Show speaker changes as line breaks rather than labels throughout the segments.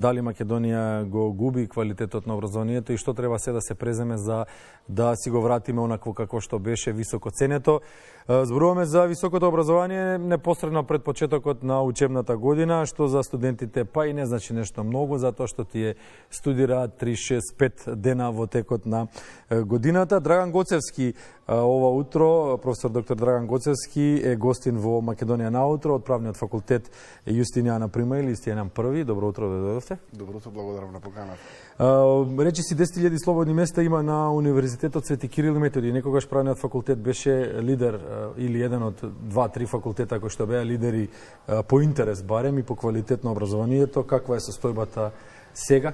Дали Македонија го губи квалитетот на образованието и што треба се да се преземе за да си го вратиме онакво како што беше високо ценето. Зборуваме за високото образование непосредно пред почетокот на учебната година, што за студентите па и не значи нешто многу, затоа што тие студираат 3, 6, 5 дена во текот на годината. Драган Гоцевски ова утро, професор доктор Драган Гоцевски е гостин во Македонија наутро од правниот факултет Јустинијана Примајли, Јустинијан први. Добро утро да дојдовте.
Добро утро, благодарам на поканата.
Речи си 10.000 слободни места има на Универзитетот Свети Кирил и Методи. Некогаш правниот факултет беше лидер или еден од 2-3 факултета кои што беа лидери по интерес барем и по квалитет на образованието. Каква е состојбата сега?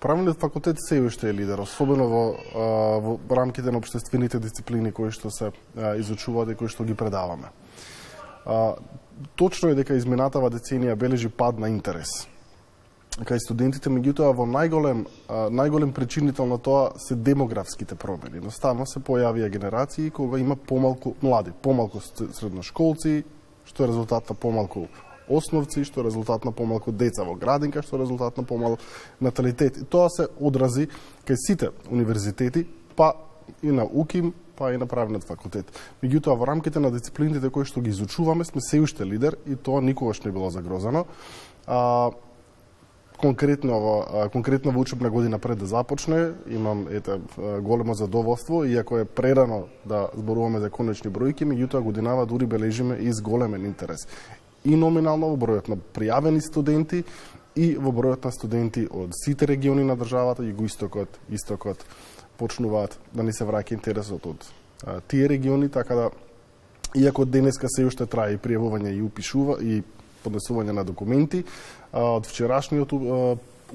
Правниот факултет се уште е лидер, особено во рамките на општествените дисциплини кои што се изучуваат и кои што ги предаваме. Точно е дека изминатава деценија бележи пад на интерес кај студентите, меѓутоа во најголем причинител на тоа се демографските промени. Едноставно се појавија генерации кога има помалку млади, помалку средношколци, што е резултат на помалку основци, што е резултат на помалку деца во градинка, што е резултат на помал наталитет. И тоа се одрази кај сите универзитети, па и на УКИМ, па и на правниот факултет. Меѓутоа во рамките на дисциплините кои што ги изучуваме сме се уште лидер и тоа никогаш не било загрозено. Конкретно во учебна година пред да започне, имам големо задоволство, иако е прерано да зборуваме за конечни бројки, меѓутоа годинава дури бележиме и зголемен интерес. И номинално во бројот на пријавени студенти и во бројот на студенти од сите региони на државата, југоистокот, истокот, почнуваат да ни се враќа интересот од тие региони, така да, иако денеска се уште трае и пријавување и поднесување на документи, од вчерашниот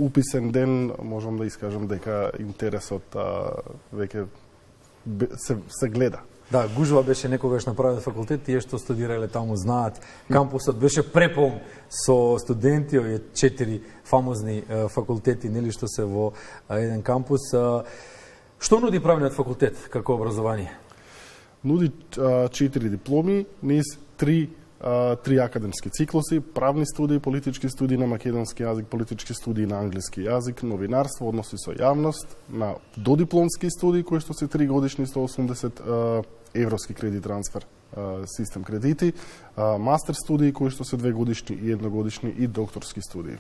уписен ден можам да искажам дека интересот веќе се гледа.
Да, гужва беше некогаш на правниот факултет, тие што студирале таму знаат. Кампусот беше преполн со студенти, овие 4 фамозни факултети, нели што се во еден кампус. Што нуди правниот факултет како образование?
Нуди 4 дипломи, низ 3 академски циклуси, правни студии, политички студии на македонски јазик, политички студии на англиски јазик, новинарство, односи со јавност, на додипломски студии кои што се 3 годишни 180 евровски кредит трансфер систем кредити, мастер студии кои што се 2 годишни и 1 годишни и докторски студии.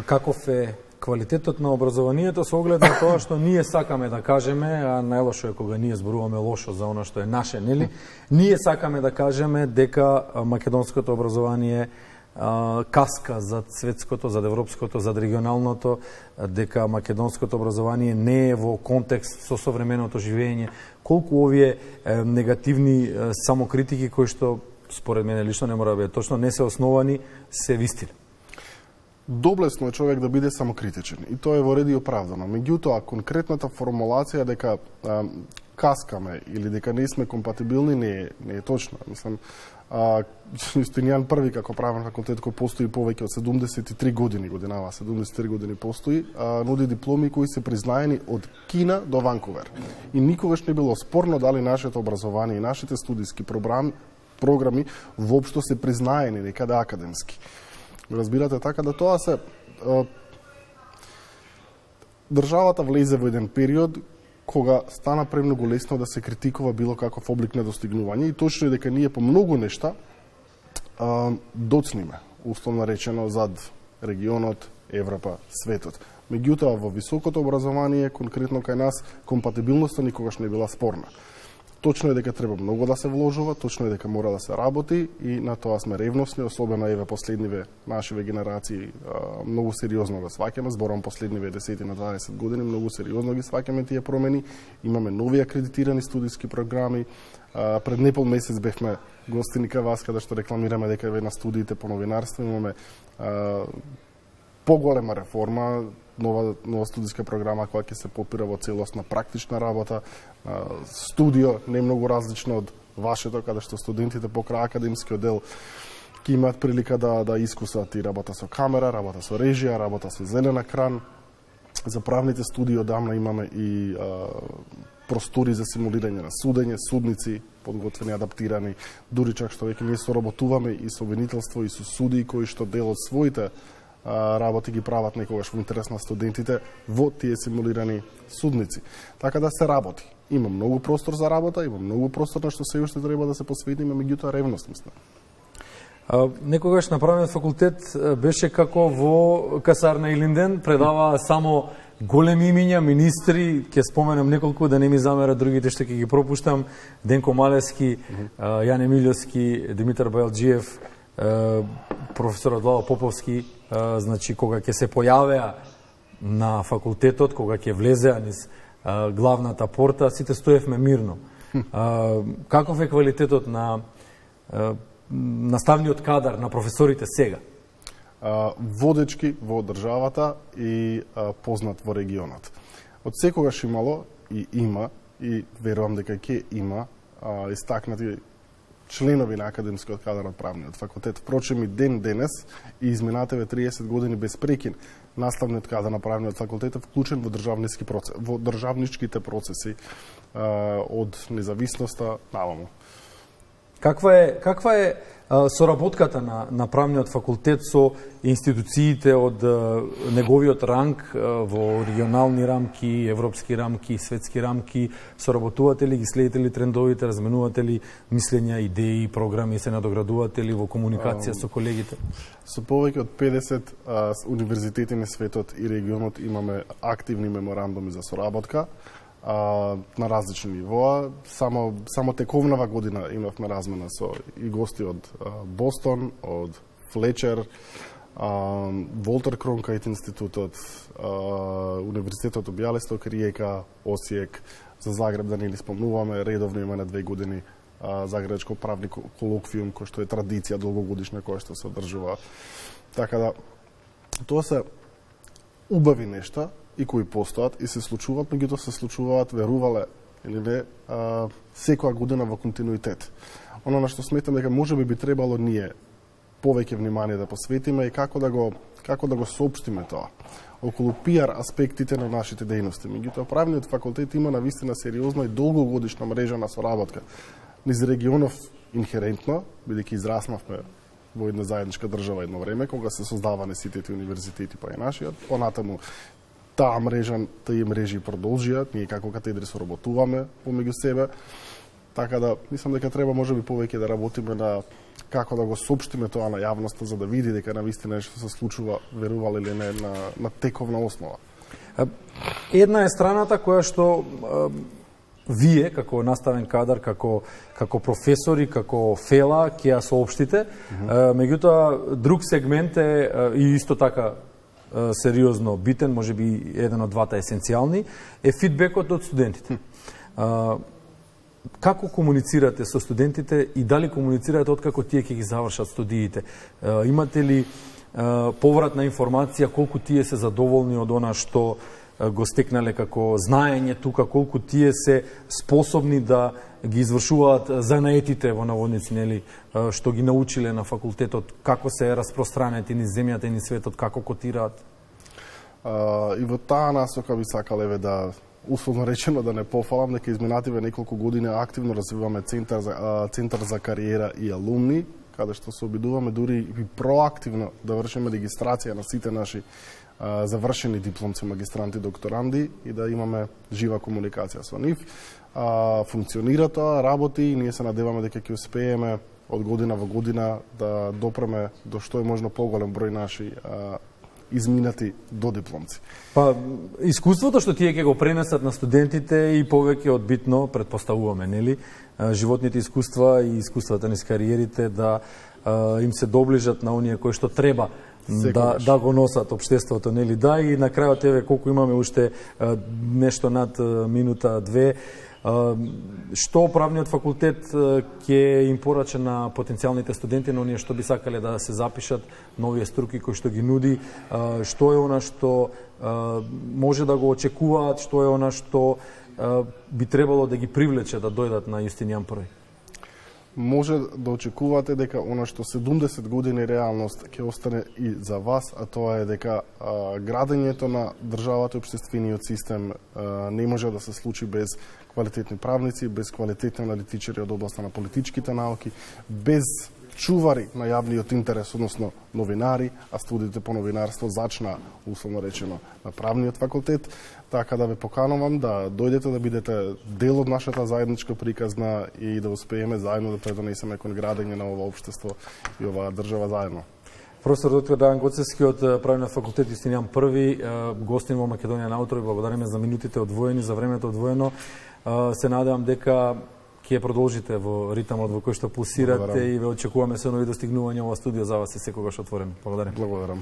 Каков е квалитетот на образованието со оглед на тоа што ние сакаме да кажеме, а најлошо е кога ние зборуваме лошо за она што е наше, нели? Ние сакаме да кажеме дека македонското образование каска зад светското, зад европското, зад регионалното, дека македонското образование не е во контекст со современото живење. Колку овие негативни самокритики кои што според мене лично не мора да бидат точно, не се основани, се вистини?
Доблесно е човек да биде самокритичен и тоа е во ред и оправдано. Меѓутоа, конкретната формулација дека каскаме или дека не сме компатибилни не е точна. Мислам, Јустинијан први како правен факултет кој постои повеќе од 73 години, годинава 73 години постои, нуди дипломи кои се признаени од Кина до Ванкувер. И никогаш не било спорно дали нашето образование и нашите студиски програми воопшто се признаени некаде академски. Разбирате, така да тоа се државата влезе во еден период кога стана премногу лесно да се критикува било каков облик на достигнување и точно е дека ние по многу нешта доцниме, условно речено, зад регионот, Европа, светот. Меѓутоа, во високото образование, конкретно кај нас, компатибилноста никогаш не била спорна. Точно е дека треба многу да се вложува, точно е дека мора да се работи и на тоа сме ревностни, особено еве последниве нашиве генерации многу сериозно го сваќаме, зборам последниве 10 на 20 години, многу сериозно ги сваќаме тие промени. Имаме нови акредитирани студиски програми. Пред непол месец бевме гостини кај вас каде што рекламираме дека еве на студиите по новинарство имаме поголема реформа, нова студиска програма која ќе се попира во целосна практична работа, студио не многу различно од вашето, каде што студентите покрај академскиот дел ќе имаат прилика да искусат и работа со камера, работа со режија, работа со зелен екран. За правните студии одамна имаме и простори за симулирање на судење, судници, подготвени, адаптирани, дури чак што веќе ние соработуваме и со обвинителство и со судии кои што дел од своите работи ги прават некогаш во интерес на студентите во тие симулирани судници. Така да се работи. Има многу простор за работа, има многу простор на што се уште треба да се посветиме, меѓутоа ревност мислам.
Некогаш на правниот факултет беше како во касарна Илинден, предава само големи имиња, министри, ќе споменам неколку, да не ми замерат другите што ќе ги пропуштам, Денко Малевски, Јане Милјовски, Димитар Бајалџиев, професорот Владо Поповски, значи кога ќе се појавеа на факултетот, кога ќе влезеа низ главната порта, сите стоевме мирно. Каков е квалитетот на наставниот кадар, на професорите сега?
Водечки во државата и познат во регионот. Од секогаш имало и има, и верувам дека ќе има истакнати членови на академскиот кадар од правниот факултет. Впрочем и ден денес и изминативе 30 години без прекин наставниот кадар на правниот факултет е вклучен во државничките процеси од независноста наваму.
Каква е соработката на правниот факултет со институциите од неговиот ранг во регионални рамки, европски рамки, светски рамки? Соработувате ли, ги следите ли трендовите, разменувате ли мислења, идеи, програми, се надоградувате ли во комуникација со колегите?
Со повеќе од 50 универзитети на светот и регионот имаме активни меморандуми за соработка на различни нивоа. Само тековнава година имавме размена со и гости од Бостон, од Флечер, Волтер Кронкайт институтот, Универзитетот во Бјалисток, Риека, Осијек, за Загреб да не ли спомнуваме, редовно има на 2 години Загребчко правни колоквиум, кој што е традиција долгогодишна која што се одржува. Така да, тоа се убави нешта и кои постојат и се случуваат, меѓутоа се случуваат, верувале или не, секоја година во континуитет. Оно на што сметам дека можеби би требало ние повеќе внимание да посветиме и како да го соопштиме тоа околу пиар аспектите на нашите дејности. Меѓутоа правниот факултет има навистина сериозна и долгогодишна мрежа на соработка низ регионов инхерентно, бидејќи израснавме во една заедничка држава едно време, кога се создаване сите универзитети па и нашиот, понатаму таа мрежа, тие мрежи продолжија, ние како катедри соработуваме помеѓу себе, така да мислам дека треба можеби повеќе да работиме на како да го соопштиме тоа на јавноста за да види дека навистина нешто се случува, верувал или не, на тековна основа.
Една е страната која што вие, како наставен кадар, како професори, како фела, ќе ја соопштите. Меѓутоа, друг сегмент е и исто така сериозно битен, можеби еден од двата есенцијални, е фидбекот од студентите. Како комуницирате со студентите и дали комуницирате откако тие ќе ги завршат студиите? Имате ли повратна информација колку тие се задоволни од она што го стекнале како знаење тука, колку тие се способни да ги извршуваат занаетите во наводници, нели, што ги научиле на факултетот, како се распространети низ земјата и низ светот, како котираат?
И во таа насока би сакал да условно речено да не пофалам, дека изминативе неколку години активно развиваме центар за кариера и алумни, каде што се обидуваме дури и проактивно да вршиме регистрација на сите наши завршени дипломци, магистранти, докторанди и да имаме жива комуникација со нив. Функционира тоа, работи и ние се надеваме дека ќе успееме од година во година да допреме до што е можно поголем број наши изминати до дипломци.
Па, искуството што тие ќе го пренесат на студентите и повеќе од битно, предпоставуваме, нели? Животните искуства и искуствата низ кариерите да им се доближат на оние кои што треба да го носат општеството, нели? Да, и на крајот еве колку имаме уште нешто над минута, две, што правниот факултет ќе им порача на потенцијалните студенти, на оние што би сакале да се запишат, нови струки кои што ги нуди, што е она што може да го очекуваат, што е она што би требало да ги привлече да дојдат на Јустинијан I?
Може да очекувате дека она што 70 години реалност ќе остане и за вас, а тоа е дека градењето на државата и општествениот систем не може да се случи без квалитетни правници, без квалитетни аналитичари од областа на политичките науки, без чувари на јавниот интерес, односно новинари, а студиите по новинарство зачна, условно речено, на правниот факултет, така да ве поканувам да дојдете да бидете дел од нашата заедничка приказна и да успееме заедно да предонесеме кон градење на ова општество и оваа држава заедно.
Професор доктор Дајан Гоцевски од Правниот факултет Јустинијан Први, гостин во Македонија наутро, и благодариме за минутите одвоени, за времето одвоено. Се надевам дека ќе продолжите во ритмот во кој што пулсирате и ве очекуваме се нови достигнувања. Ова студио за вас е секогаш отворено. Благодарам.
Благодарам.